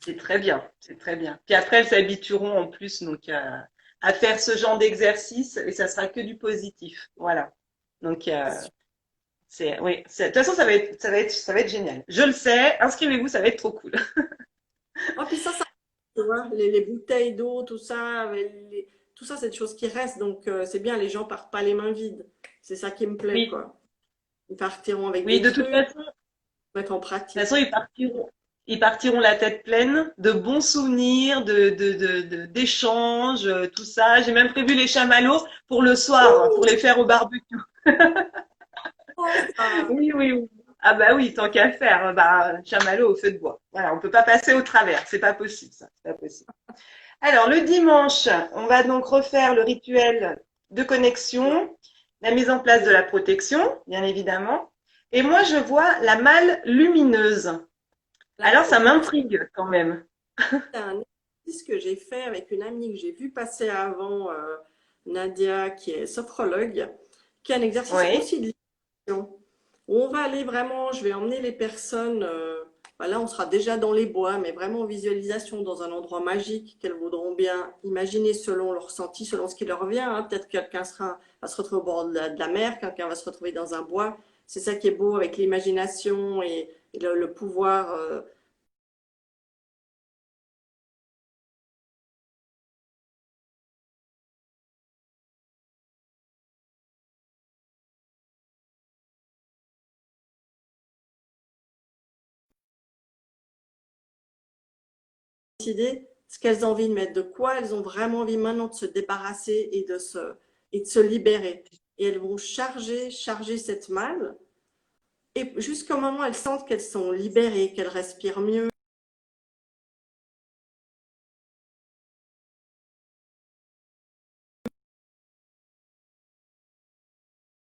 C'est très bien, c'est très bien. Puis après, elles s'habitueront en plus donc à faire ce genre d'exercice et ça sera que du positif. Voilà. Donc c'est oui, de toute façon ça va être génial. Je le sais. Inscrivez-vous, ça va être trop cool. Ah, puis ça, tu vois, les bouteilles d'eau, tout ça, tout ça, c'est des choses qui restent. Donc, c'est bien, les gens partent pas les mains vides. C'est ça qui me plaît, Oui, quoi. Ils partiront avec oui. des De toute trucs, façon, mettre en façon, pratique. ils partiront la tête pleine de bons souvenirs, d'échanges, tout ça. J'ai même prévu les chamallows pour le soir, pour les faire au barbecue. Oh, ça. Oui, oui, oui. Ah bah oui, tant qu'à faire, bah, chamallow au feu de bois. Voilà, on peut pas passer au travers, c'est pas possible ça, c'est pas possible. Alors le dimanche, on va donc refaire le rituel de connexion, la mise en place de Oui. la protection, bien évidemment. Et moi, je vois la malle lumineuse. La Alors malle ça lumineuse, m'intrigue quand même. c'est un exercice que j'ai fait avec une amie que j'ai vu passer avant, Nadia, qui est sophrologue, qui est un exercice Oui, aussi de libération. Où on va aller vraiment, je vais emmener les personnes, bah là on sera déjà dans les bois, mais vraiment en visualisation dans un endroit magique qu'elles voudront bien imaginer selon leur ressenti, selon ce qui leur vient, hein. Peut-être que quelqu'un va se retrouver au bord de la mer, quelqu'un va se retrouver dans un bois. C'est ça qui est beau avec l'imagination et le pouvoir. Décider ce qu'elles ont envie de mettre, de quoi elles ont vraiment envie maintenant de se débarrasser et de se libérer. Et elles vont charger cette malle. Et jusqu'au moment où elles sentent qu'elles sont libérées, qu'elles respirent mieux,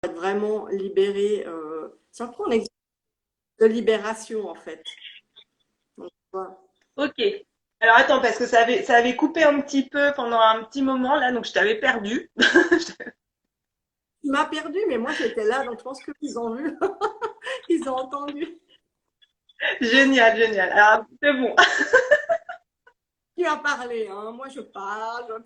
être vraiment libérées. Ça prend un exemple de libération en fait. Donc, voilà. ok. Alors attends, parce que ça avait coupé un petit peu pendant un petit moment là, donc je t'avais perdu. Tu m'as perdu, mais moi j'étais là, donc je pense qu'ils ont vu, ils ont entendu. Génial, génial. Alors c'est bon. Tu as parlé, hein. Moi je parle.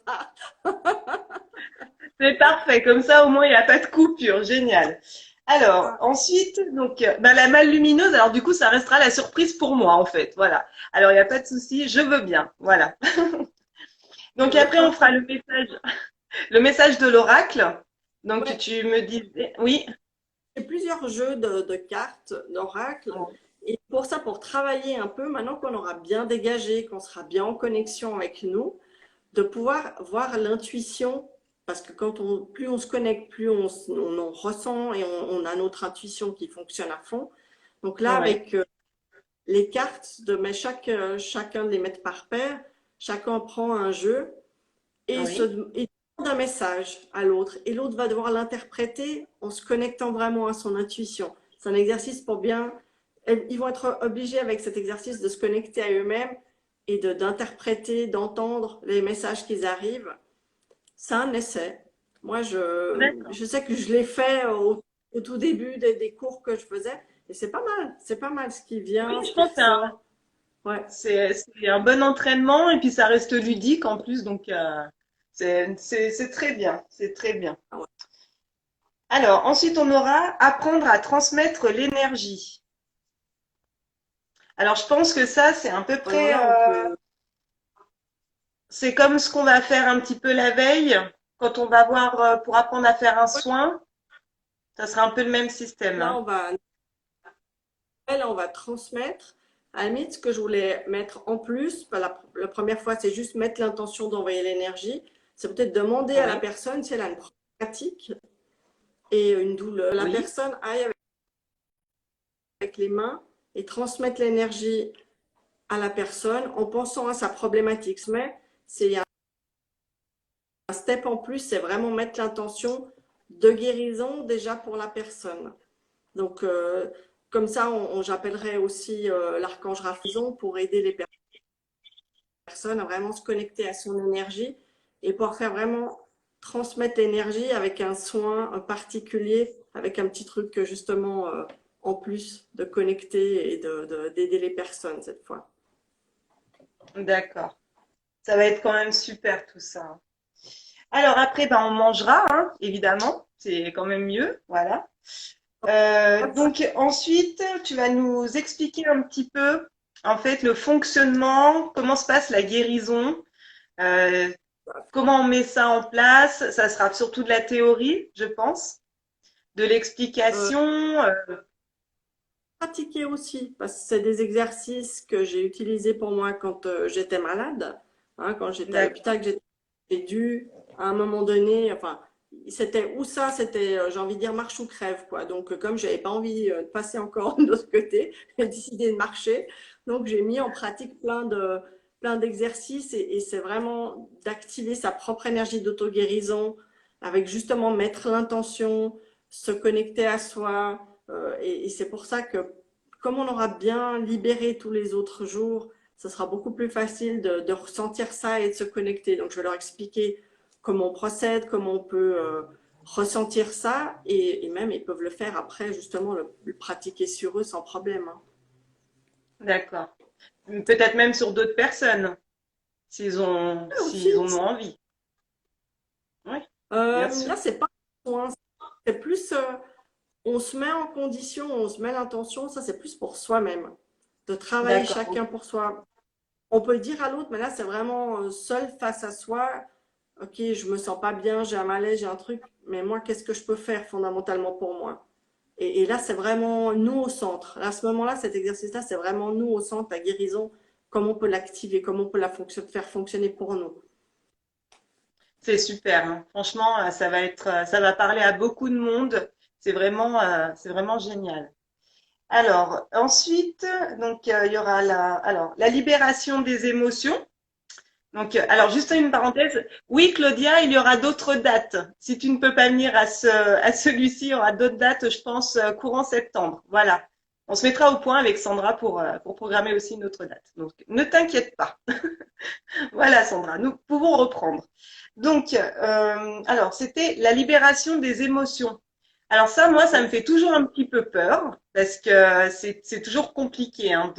C'est parfait, comme ça au moins il n'y a pas de coupure, génial. Alors Ah, ensuite, donc bah, la malle lumineuse, alors du coup ça restera la surprise pour moi en fait, voilà. Alors il n'y a pas de souci, je veux bien, voilà. Donc le après on fera principe, le message de l'oracle. Donc ouais, tu me disais, oui, j'ai plusieurs jeux de cartes, d'oracle. Et pour ça, pour travailler un peu, maintenant qu'on aura bien dégagé, qu'on sera bien en connexion avec nous, de pouvoir voir l'intuition, parce que plus on se connecte, plus on en ressent et on a notre intuition qui fonctionne à fond. Donc là, oui, avec les cartes, chacun de les mettre par paire, chacun prend un jeu oui, et demande un message à l'autre. Et l'autre va devoir l'interpréter en se connectant vraiment à son intuition. C'est un exercice pour bien. Ils vont être obligés avec cet exercice de se connecter à eux-mêmes et d'interpréter, d'entendre les messages qui arrivent. C'est un essai. Moi, d'accord. je sais que je l'ai fait au tout début des cours que je faisais. Et c'est pas mal. C'est pas mal ce qui Oui, vient, ce je qui pense que ressort. Ouais. c'est un bon entraînement et puis ça reste ludique en plus, donc c'est très bien, c'est très bien. Ah ouais. Alors, ensuite, on aura apprendre à transmettre l'énergie. Alors, je pense que ça, c'est à peu Alors près, là, on peut. c'est comme ce qu'on va faire un petit peu la veille, quand on va voir pour apprendre à faire un Ouais, soin. Ça sera un peu le même système, là, hein. on va transmettre. À la limite, ce que je voulais mettre en plus, bah, la première fois, c'est juste mettre l'intention d'envoyer l'énergie. C'est peut-être demander à la Oui, personne si elle a une pratique et une douleur. La oui, personne aille avec les mains et transmettre l'énergie à la personne en pensant à sa problématique. Mais c'est un step en plus, c'est vraiment mettre l'intention de guérison déjà pour la personne. Donc, comme ça, j'appellerai aussi l'archange Raphaël pour aider les personne à vraiment se connecter à son énergie et pouvoir faire vraiment transmettre l'énergie avec un soin particulier, avec un petit truc justement en plus de connecter et d'aider les personnes cette fois. D'accord. Ça va être quand même super tout ça. Alors après, ben, on mangera, hein, évidemment. C'est quand même mieux. Voilà. Donc ensuite, tu vas nous expliquer un petit peu, en fait, le fonctionnement, comment se passe la guérison, euh, comment on met ça en place. Ça sera surtout de la théorie, je pense, de Euh, l'explication. Pratiquer aussi, parce que c'est des exercices que j'ai utilisés pour moi quand j'étais malade, hein, quand j'étais à D'accord. l'hôpital, que j'ai dû, à un moment donné, enfin, c'était ou ça, c'était, j'ai envie de dire, marche ou crève, quoi. Donc, comme j'avais pas envie de passer encore de l'autre côté, j'ai décidé de marcher. Donc, j'ai mis en pratique plein d'exercices et c'est vraiment d'activer sa propre énergie d'auto-guérison avec justement mettre l'intention, se connecter à soi, et c'est pour ça que, comme on aura bien libéré tous les autres jours, ce sera beaucoup plus facile de ressentir ça et de se connecter. Donc, je vais leur expliquer comment on procède, comment on peut ressentir ça, et même ils peuvent le faire après, justement, le pratiquer sur eux sans problème, hein. D'accord. Peut-être même sur d'autres personnes, Et aussi, s'ils en ont envie. Oui, bien sûr. là, c'est pas un soin, c'est plus, on se met en condition, on se met l'intention, ça c'est plus pour soi-même, de travailler D'accord. chacun pour soi. On peut le dire à l'autre, mais là, c'est vraiment seul face à soi. Ok, je me sens pas bien, j'ai un malaise, j'ai un truc, mais moi, qu'est-ce que je peux faire fondamentalement pour moi? Et là, c'est vraiment nous au centre. À ce moment-là, cet exercice-là, c'est vraiment nous au centre, la guérison, comment on peut l'activer, comment on peut faire fonctionner pour nous. C'est super, hein. Franchement, ça va parler à beaucoup de monde. C'est vraiment génial. Alors, ensuite, donc, il y aura la libération des émotions. Donc, alors, juste une parenthèse. Oui, Claudia, il y aura d'autres dates. Si tu ne peux pas venir à celui-ci, il y aura d'autres dates, je pense, courant septembre. Voilà. On se mettra au point avec Sandra pour programmer aussi une autre date. Donc, ne t'inquiète pas. Voilà, Sandra, nous pouvons reprendre. Donc, alors, c'était la libération des émotions. Alors ça, moi, ça me fait toujours un petit peu peur parce que c'est toujours compliqué hein,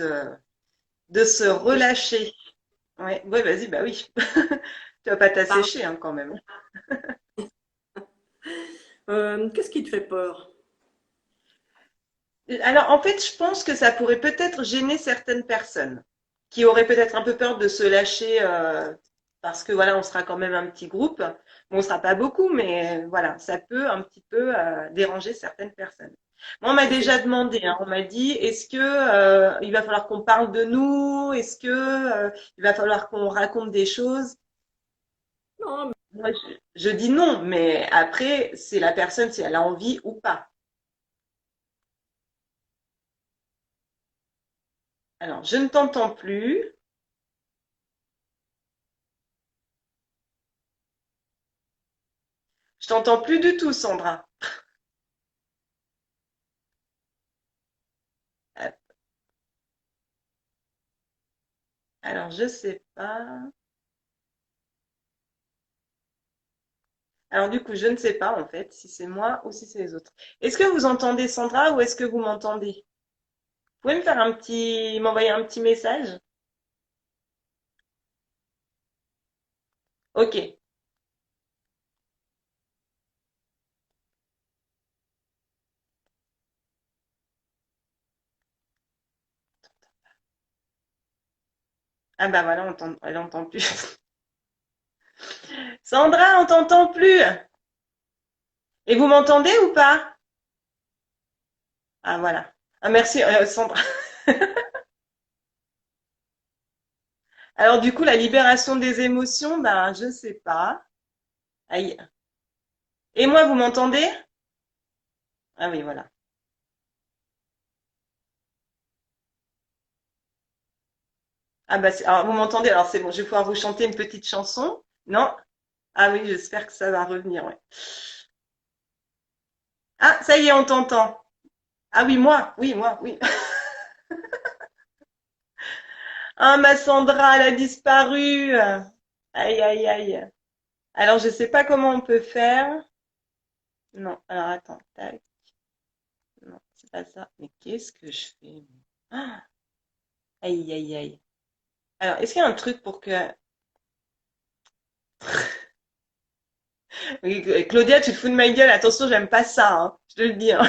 de se relâcher. Ouais, ouais, vas-y, bah oui. Tu vas pas Par- t'assécher hein, quand même. Qu'est-ce qui te fait peur? Alors, en fait, je pense que ça pourrait peut-être gêner certaines personnes qui auraient peut-être un peu peur de se lâcher parce que voilà, on sera quand même un petit groupe. Bon, on sera pas beaucoup, mais voilà, ça peut un petit peu déranger certaines personnes. Moi, on m'a déjà Effectivement. demandé, hein, on m'a dit, est-ce que il va falloir qu'on parle de nous? Est-ce que il va falloir qu'on raconte des choses? Non, Moi, je dis non, mais après, c'est la personne si elle a envie ou pas. Alors, je ne t'entends plus. Je t'entends plus du tout, Sandra. Euh, Alors, je sais pas. Alors, du coup, je ne sais pas, en fait, si c'est moi ou si c'est les autres. Est-ce que vous entendez Sandra ou est-ce que vous m'entendez? Vous pouvez m'envoyer un petit message? Ok. Ah bah voilà, elle entend plus. Sandra, on t'entend plus. Et vous m'entendez ou pas? Ah voilà. Ah merci, Sandra. Alors, du coup, la libération des émotions, ben, je sais pas. Aïe. Et moi, vous m'entendez? Ah oui, voilà. Ah bah, alors vous m'entendez, alors c'est bon, je vais pouvoir vous chanter une petite chanson. Non? Ah oui, j'espère que ça va revenir, ouais. Ah, ça y est, on t'entend. Ah oui, moi, oui. Ah, ma Sandra, elle a disparu. Aïe, aïe, aïe. Alors, je sais pas comment on peut faire. Non, alors attends, tac. Non, c'est pas ça. Mais qu'est-ce que je fais? Ah, aïe, aïe, aïe. Alors, est-ce qu'il y a un truc pour que... Oui, Claudia, tu te fous de ma gueule, attention, j'aime pas ça, hein, je te le dis, hein.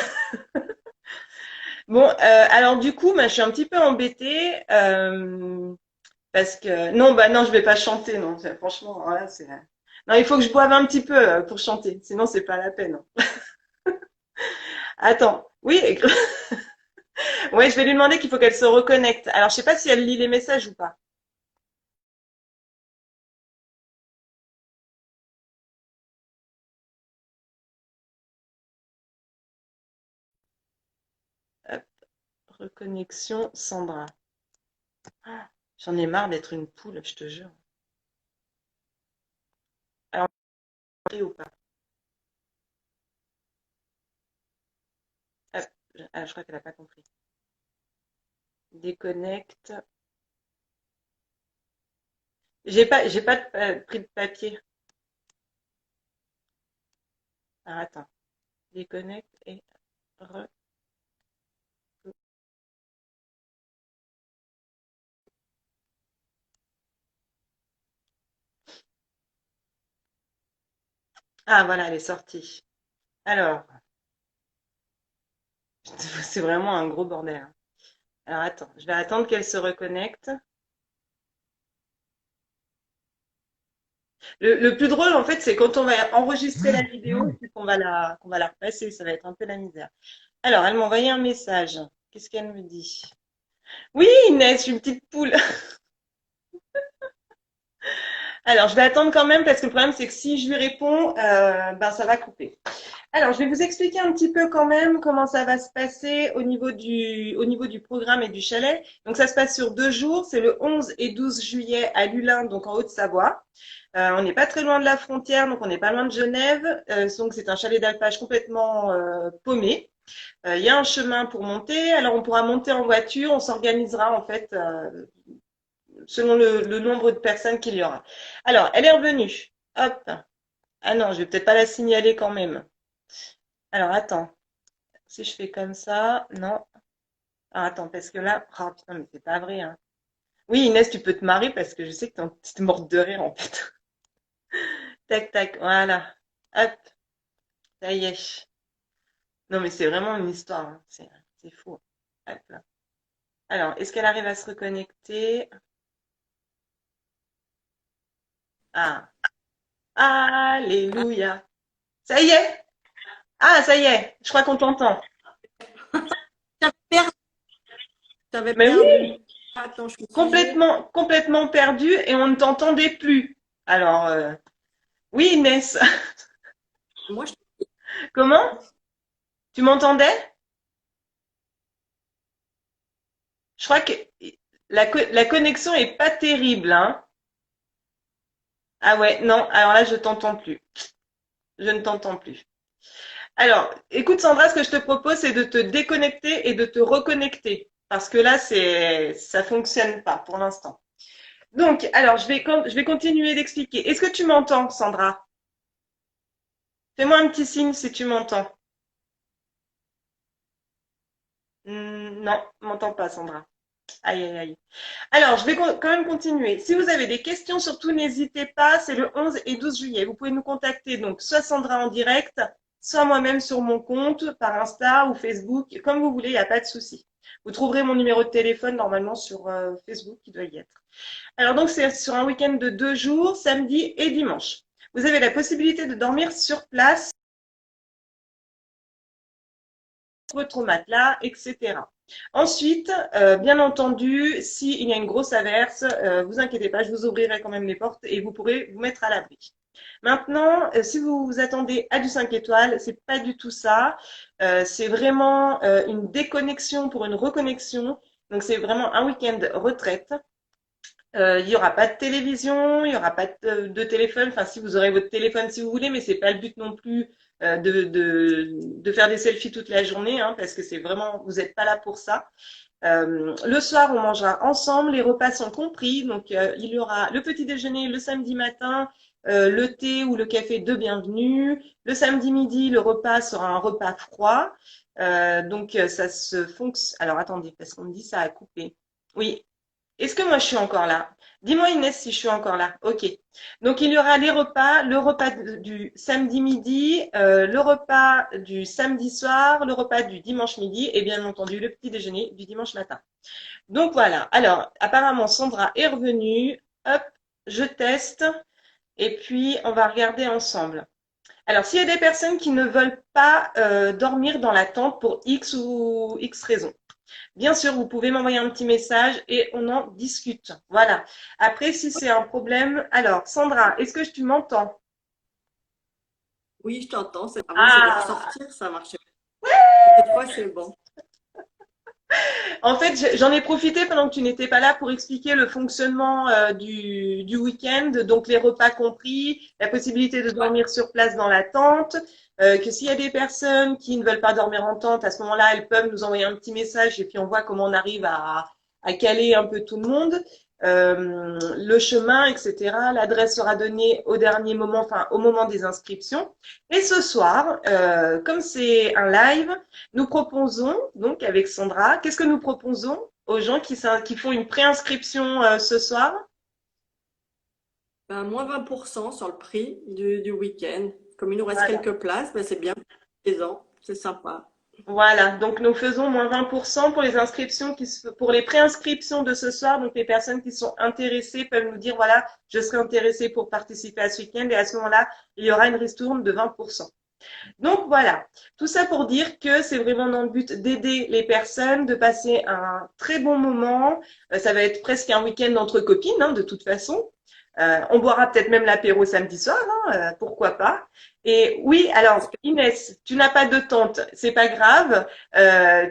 Bon, alors du coup, je suis un petit peu embêtée parce que non, bah non, je vais pas chanter, non. Franchement, alors là, c'est non, il faut que je boive un petit peu pour chanter, sinon c'est pas la peine, hein. Attends, oui, ouais, je vais lui demander qu'il faut qu'elle se reconnecte. Alors, je sais pas si elle lit les messages ou pas. Hop, reconnexion, Sandra. Ah, j'en ai marre d'être une poule, je te jure. Alors, ou pas. Hop, je crois qu'elle a pas compris. Déconnecte. J'ai pas pris de papier. Alors, attends. Déconnecte et re... Ah, voilà, elle est sortie. Alors, c'est vraiment un gros bordel, hein. Alors, attends, je vais attendre qu'elle se reconnecte. Le plus drôle, en fait, c'est quand on va enregistrer la vidéo et puis qu'on va la repasser. Ça va être un peu la misère. Alors, elle m'a envoyé un message. Qu'est-ce qu'elle me dit? Oui, Inès, une petite poule. Alors, je vais attendre quand même parce que le problème, c'est que si je lui réponds, ben, ça va couper. Alors, je vais vous expliquer un petit peu quand même comment ça va se passer au niveau du programme et du chalet. Donc, ça se passe sur 2 jours. C'est le 11 et 12 juillet à Lulin, donc en Haute-Savoie. On n'est pas très loin de la frontière, donc on n'est pas loin de Genève. Donc, c'est un chalet d'alpage complètement paumé. Il y a un chemin pour monter. Alors, on pourra monter en voiture. On s'organisera en fait selon le nombre de personnes qu'il y aura. Alors, elle est revenue. Hop. Ah non, je vais peut-être pas la signaler quand même. Alors, attends. Si je fais comme ça, non. Ah, attends, parce que là, oh putain, mais c'est pas vrai, hein. Oui, Inès, tu peux te marrer parce que je sais que t'es morte de rire, en fait. Tac, tac, voilà. Hop, ça y est. Non, mais c'est vraiment une histoire, hein. C'est fou. Hop là. Alors, est-ce qu'elle arrive à se reconnecter? Ah, alléluia. Ça y est? Ah, ça y est. Je crois qu'on t'entend. J'avais perdu. J'avais Mais perdu. oui, Attends, je suis pliée. complètement perdu et on ne t'entendait plus. Alors, oui, Inès. Moi, je... Comment? Tu m'entendais? Je crois que la connexion est pas terrible, hein. Ah ouais, non, alors là, je t'entends plus. Je ne t'entends plus. Alors, écoute Sandra, ce que je te propose, c'est de te déconnecter et de te reconnecter. Parce que là, ça fonctionne pas pour l'instant. Donc, alors, je vais continuer d'expliquer. Est-ce que tu m'entends, Sandra? Fais-moi un petit signe si tu m'entends. Non, m'entends pas, Sandra. Aïe, aïe, aïe. Alors, je vais quand même continuer. Si vous avez des questions, surtout n'hésitez pas. C'est le 11 et 12 juillet. Vous pouvez nous contacter donc soit Sandra en direct, soit moi-même sur mon compte par Insta ou Facebook, comme vous voulez, il n'y a pas de souci. Vous trouverez mon numéro de téléphone normalement sur Facebook, qui doit y être. Alors donc c'est sur un week-end de 2 jours, samedi et dimanche. Vous avez la possibilité de dormir sur place, votre matelas, etc. Ensuite, bien entendu, s'il y a une grosse averse, vous inquiétez pas, je vous ouvrirai quand même les portes et vous pourrez vous mettre à l'abri. Maintenant, si vous vous attendez à du 5 étoiles, c'est pas du tout ça. C'est vraiment une déconnexion pour une reconnexion. Donc c'est vraiment un week-end retraite. Il n'y aura pas de télévision, il n'y aura pas de téléphone. Enfin, si vous aurez votre téléphone si vous voulez, mais c'est pas le but non plus de faire des selfies toute la journée, hein, parce que c'est vraiment, vous n'êtes pas là pour ça. Le soir, on mangera ensemble, les repas sont compris. Donc, il y aura le petit déjeuner le samedi matin, le thé ou le café de bienvenue. Le samedi midi, le repas sera un repas froid. Donc, ça se fonctionne. Alors, attendez, parce qu'on me dit ça a coupé. Oui. Est-ce que moi je suis encore là? Dis-moi Inès si je suis encore là. Ok. Donc il y aura les repas, le repas du samedi midi, le repas du samedi soir, le repas du dimanche midi et bien entendu le petit déjeuner du dimanche matin. Donc voilà. Alors apparemment Sandra est revenue. Hop, je teste et puis on va regarder ensemble. Alors s'il y a des personnes qui ne veulent pas dormir dans la tente pour X ou X raison. Bien sûr, vous pouvez m'envoyer un petit message et on en discute. Voilà. Après, si c'est un problème, alors Sandra, est-ce que tu m'entends? Oui, je t'entends. Avant, je devais Ah, ressortir, ça marchait. Cette fois, c'est bon. en fait, j'en ai profité pendant que tu n'étais pas là pour expliquer le fonctionnement du week-end, donc les repas compris, la possibilité de Ouais. dormir sur place dans la tente, que s'il y a des personnes qui ne veulent pas dormir en tente, à ce moment-là, elles peuvent nous envoyer un petit message et puis on voit comment on arrive à caler un peu tout le monde. Le chemin, etc. L'adresse sera donnée au dernier moment, enfin au moment des inscriptions. Et ce soir, comme c'est un live, nous proposons, donc avec Sandra, qu'est-ce que nous proposons aux gens qui font une préinscription ce soir? Ben, moins 20% sur le prix du week-end. Comme il nous reste Voilà. quelques places, ben, c'est bien plaisant, c'est sympa. Voilà, donc nous faisons moins 20% pour les inscriptions pour les préinscriptions de ce soir. Donc les personnes qui sont intéressées peuvent nous dire voilà, je serai intéressée pour participer à ce week-end et à ce moment-là, il y aura une ristourne de 20%. Donc voilà, tout ça pour dire que c'est vraiment dans le but d'aider les personnes, de passer un très bon moment. Ça va être presque un week-end entre copines, hein, de toute façon. On boira peut-être même l'apéro samedi soir, hein, pourquoi pas. Et oui, alors Inès, tu n'as pas de tante, c'est pas grave.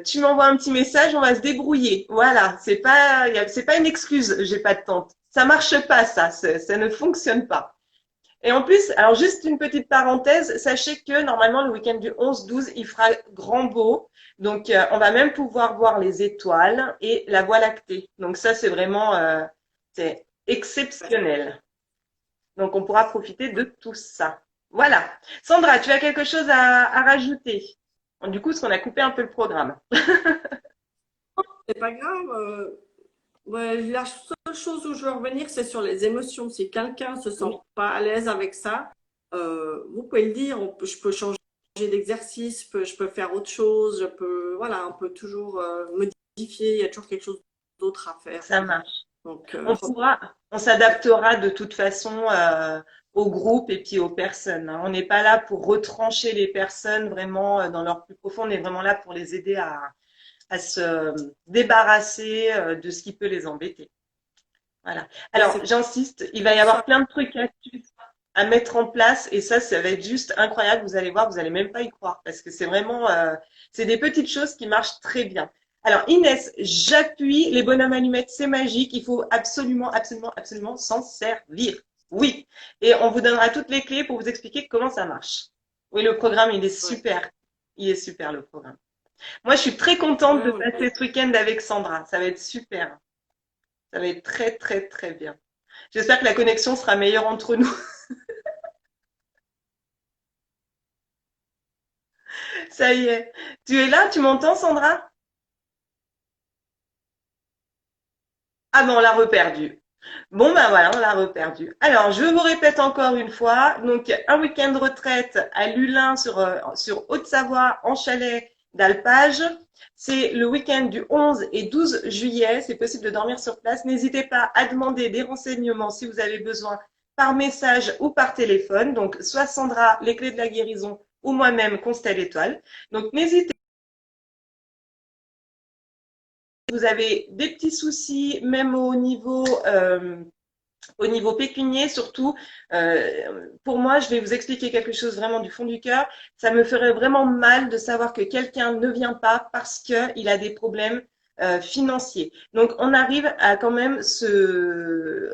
Tu m'envoies un petit message, on va se débrouiller. Voilà, c'est pas une excuse. J'ai pas de tante. Ça marche pas, ça ne fonctionne pas. Et en plus, alors juste une petite parenthèse, sachez que normalement le week-end du 11-12, il fera grand beau. Donc on va même pouvoir voir les étoiles et la Voie lactée. Donc ça, c'est vraiment c'est exceptionnel. Donc on pourra profiter de tout ça. Voilà. Sandra, tu as quelque chose à rajouter? Bon, du coup, parce qu'on a coupé un peu le programme. C'est pas grave. Ouais, la seule chose où je veux revenir, c'est sur les émotions. Si quelqu'un se sent Oui, pas à l'aise avec ça, vous pouvez le dire. Je peux changer d'exercice, je peux faire autre chose. Voilà, on peut toujours modifier. Il y a toujours quelque chose d'autre à faire. ça marche. Donc, On s'adaptera de toute façon au groupe et puis aux personnes, hein. On n'est pas là pour retrancher les personnes vraiment dans leur plus profond. On est vraiment là pour les aider à se débarrasser de ce qui peut les embêter. Voilà. ben, Alors, j'insiste, il va y pour avoir ça. plein de trucs astuces à mettre en place et ça va être juste incroyable. Vous allez voir, vous allez même pas y croire parce que c'est vraiment, c'est des petites choses qui marchent très bien. Alors, Inès, j'appuie les bonhommes allumettes, c'est magique. Il faut absolument, absolument, absolument s'en servir. Oui. Et on vous donnera toutes les clés pour vous expliquer comment ça marche. Oui, le programme, il est Ouais. super. Il est super, le programme. Moi, je suis très Ouais, contente de ouais, passer ce week-end avec Sandra. Ça va être super. Ça va être très, très, très bien. J'espère que la connexion sera meilleure entre nous. Ça y est. Tu es là? Tu m'entends, Sandra? Ah ben, on l'a reperdu. Bon, ben voilà, on l'a reperdu. Alors, je vous répète encore une fois. Donc, un week-end de retraite à Lulin sur Haute-Savoie, en chalet d'alpage. C'est le week-end du 11 et 12 juillet. C'est possible de dormir sur place. N'hésitez pas à demander des renseignements si vous avez besoin par message ou par téléphone. Donc, soit Sandra, les clés de la guérison, ou moi-même, Constelle Étoile. Donc, n'hésitez vous avez des petits soucis, même au niveau pécunier surtout. Pour moi, je vais vous expliquer quelque chose vraiment du fond du cœur. Ça me ferait vraiment mal de savoir que quelqu'un ne vient pas parce qu'il a des problèmes financiers. Donc, on arrive à quand même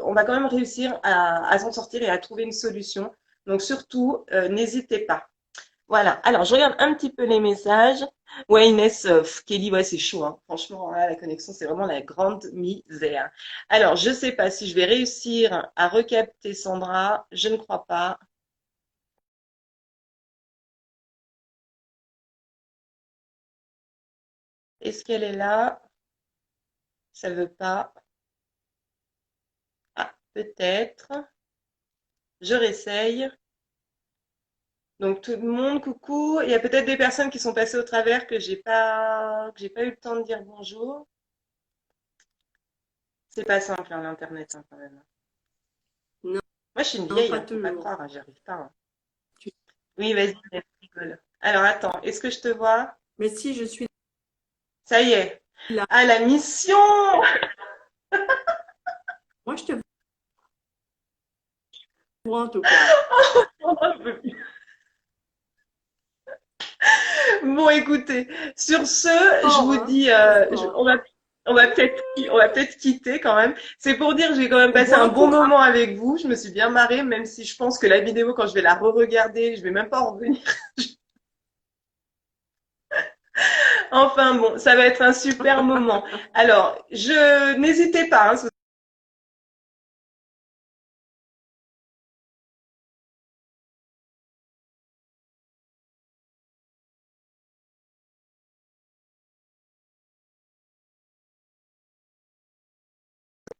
on va quand même réussir à s'en sortir et à trouver une solution. Donc, surtout, n'hésitez pas. Voilà. Alors, je regarde un petit peu les messages. Ouais, Inès, Kelly, ouais, c'est chaud, hein. Franchement, là, la connexion, c'est vraiment la grande misère. Alors, je sais pas si je vais réussir à recapter Sandra. Je ne crois pas. Est-ce qu'elle est là? Ça veut pas. Ah. peut-être. Je réessaye. Donc tout le monde, coucou. Il y a peut-être des personnes qui sont passées au travers que j'ai pas eu le temps de dire bonjour. C'est pas simple, hein, l'internet, hein, quand même. Non, Moi, je suis une non, vieille, pas hein, faut pas toujours. croire, hein, j'y arrive pas, hein. Tu- Oui, vas-y, je rigole. Alors attends, est-ce que je te vois? Mais si je suis Ça y est. là, Ah, la mission! moi je te vois en tout cas. Bon, écoutez, sur ce, je Fort, vous hein? dis, C'est fort. on va peut-être quitter quand même. C'est pour dire que j'ai quand même passé un Bon bon courage. moment avec vous. Je me suis bien marrée, même si je pense que la vidéo, quand je vais la re-regarder, je vais même pas en revenir. Enfin bon, ça va être un super moment. Alors, je n'hésitez pas, hein,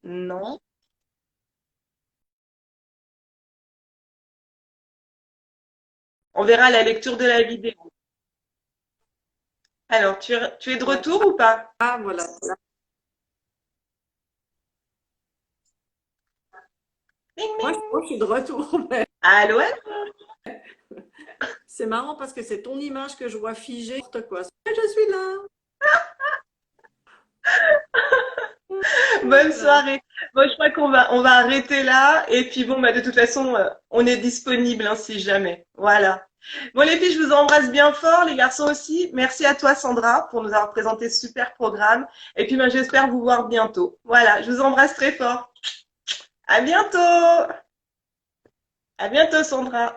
non. On verra la lecture de la vidéo. Alors, tu es de Ouais. retour ou pas? Ah, voilà. Ding, Moi, ding. je suis de retour. Mais Allô, allô. c'est marrant parce que c'est ton image que je vois figée. N'importe quoi. Je suis là. Bonne Voilà. soirée. Bon, je crois on va arrêter là. Et puis bon, bah, de toute façon, on est disponible, hein, si jamais. Voilà. Bon, les filles, je vous embrasse bien fort, les garçons aussi. Merci à toi, Sandra, pour nous avoir présenté ce super programme. Et puis, bah, j'espère vous voir bientôt. Voilà, je vous embrasse très fort. À bientôt. À bientôt, Sandra.